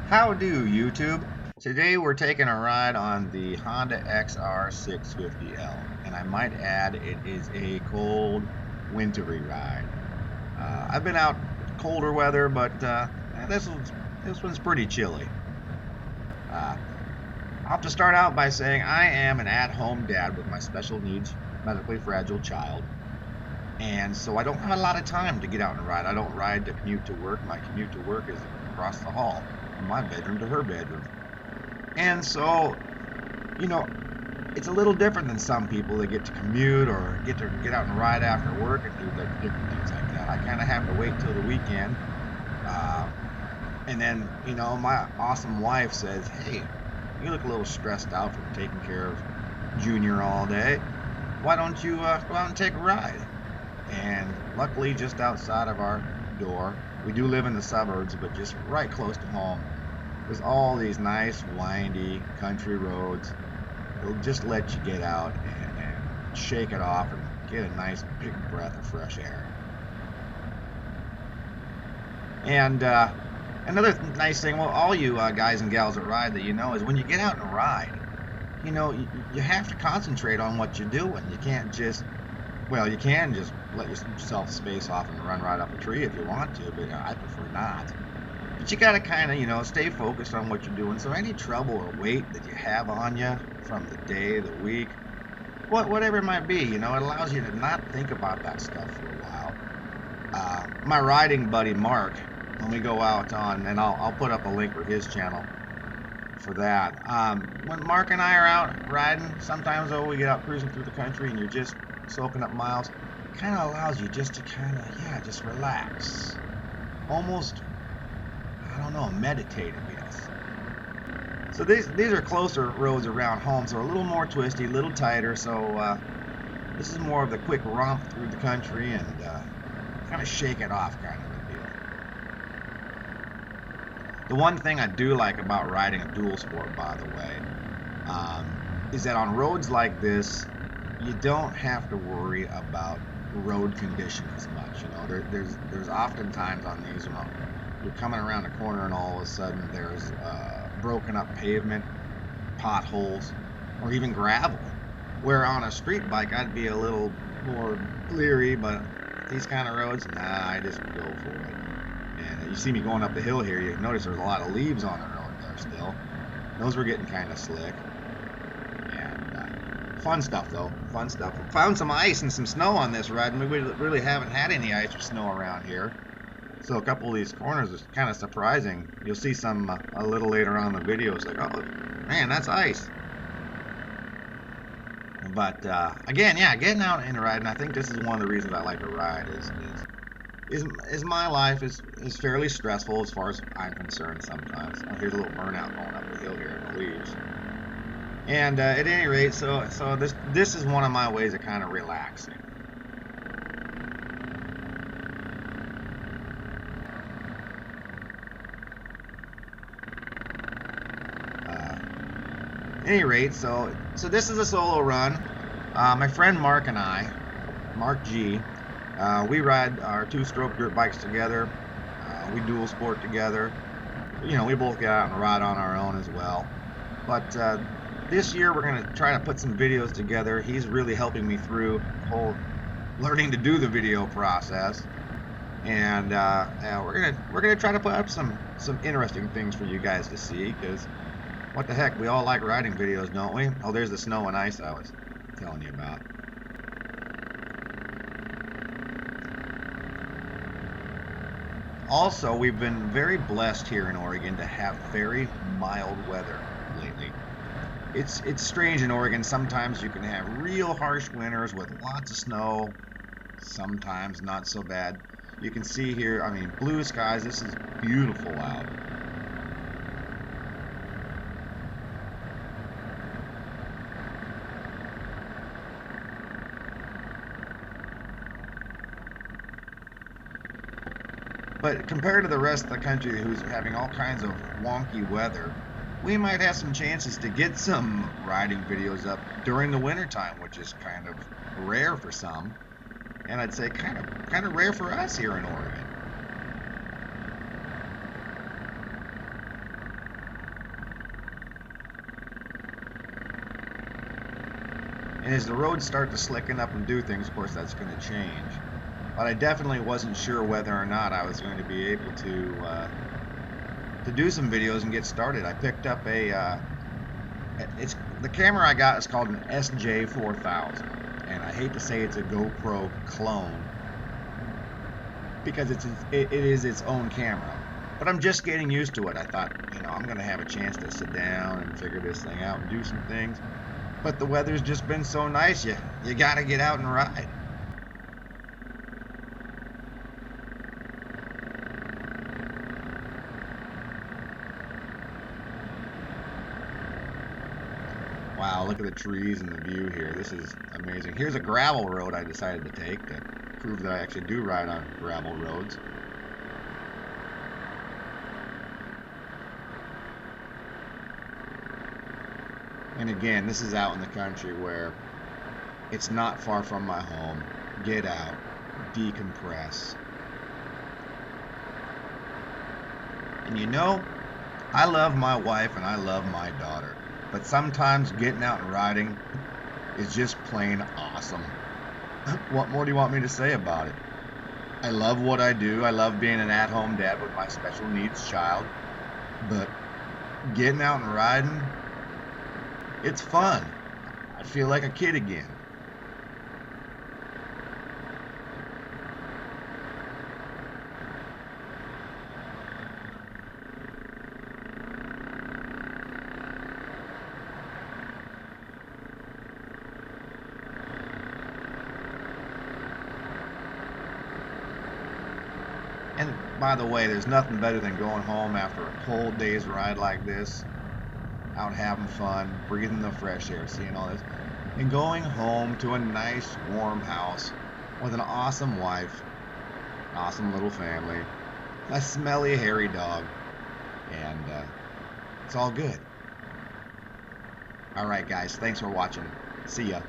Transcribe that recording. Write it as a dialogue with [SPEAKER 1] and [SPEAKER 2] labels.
[SPEAKER 1] How do, YouTube? Today we're taking a ride on the Honda XR650L, and I might add it is a cold, wintry ride. I've been out colder weather, but this one's pretty chilly. Uh, I'll have to start out by saying I am an at-home dad with my special needs, medically fragile child, and so I don't have a lot of time to get out and ride. I don't ride to commute to work. My commute to work is across the hall, from my bedroom to her bedroom. And so, you know, it's a little different than some people that get to commute or get out and ride after work and do different things like that. I kind of have to wait till the weekend. Uh, and then, my awesome wife says, "Hey, you look a little stressed out from taking care of Junior all day. Why don't you go out and take a ride?" And luckily, just outside of our door, we do live in the suburbs, but just right close to home, there's all these nice, windy country roads. They'll just let you get out and shake it off and get a nice big breath of fresh air. And another nice thing, well, all you guys and gals that ride that is when you get out and ride, you have to concentrate on what you're doing. You can't just, you can just let yourself space off and run right up a tree if you want to, but I prefer not. But you got to kind of, stay focused on what you're doing. So any trouble or weight that you have on you from the day, the week, whatever it might be, it allows you to not think about that stuff for a while. My riding buddy Mark, when we go out on, and I'll put up a link for his channel for that. When Mark and I are out riding, sometimes we get out cruising through the country and you're just soaking up miles. It kind of allows you just to just relax. Almost, I don't know, meditative, yes. So these are closer roads around home, so a little more twisty, a little tighter. So this is more of the quick romp through the country and kind of shake it off kind of a deal. The one thing I do like about riding a dual sport, by the way, is that on roads like this, you don't have to worry about road condition as much. There's often times on these when you're coming around a corner and all of a sudden there's broken up pavement, potholes, or even gravel. Where on a street bike I'd be a little more leery, but these kind of roads, I just go for it. And you see me going up the hill here, you notice there's a lot of leaves on the road there still. Those were getting kind of slick. And fun stuff though, fun stuff. Found some ice and some snow on this ride, and we really haven't had any ice or snow around here. So a couple of these corners is kind of surprising. You'll see some a little later on in the video. It's like, oh man, that's ice. But again, getting out and riding. I think this is one of the reasons I like to ride. Is my life is fairly stressful as far as I'm concerned. Sometimes here's a little burnout going up the hill here in the leaves. And at any rate, so this is one of my ways of kind of relaxing. Any rate, so this is a solo run. My friend Mark and I, Mark G, we ride our two-stroke dirt bikes together. We dual sport together. We both get out and ride on our own as well. But this year we're going to try to put some videos together. He's really helping me through the whole learning to do the video process. And we're gonna try to put up some interesting things for you guys to see, because what the heck, we all like riding videos, don't we? Oh, there's the snow and ice I was telling you about. Also, we've been very blessed here in Oregon to have very mild weather lately. It's strange in Oregon. Sometimes you can have real harsh winters with lots of snow, sometimes not so bad. You can see here, I mean, blue skies. This is beautiful out. But compared to the rest of the country who's having all kinds of wonky weather, we might have some chances to get some riding videos up during the wintertime, which is kind of rare for some. And I'd say kind of rare for us here in Oregon. And as the roads start to slicken up and do things, of course, that's going to change. But I definitely wasn't sure whether or not I was going to be able to do some videos and get started. I picked up the camera I got is called an SJ4000, and I hate to say it's a GoPro clone because it is its own camera. But I'm just getting used to it. I thought, I'm going to have a chance to sit down and figure this thing out and do some things. But the weather's just been so nice, you got to get out and ride. Wow, look at the trees and the view here. This is amazing. Here's a gravel road I decided to take to prove that I actually do ride on gravel roads. And again, this is out in the country where it's not far from my home. Get out, decompress. And I love my wife and I love my daughter. But sometimes getting out and riding is just plain awesome. What more do you want me to say about it? I love what I do. I love being an at-home dad with my special needs child. But getting out and riding, it's fun. I feel like a kid again. And by the way, there's nothing better than going home after a cold day's ride like this, out having fun, breathing the fresh air, seeing all this, and going home to a nice warm house with an awesome wife, an awesome little family, a smelly hairy dog, and it's all good. Alright guys, thanks for watching. See ya.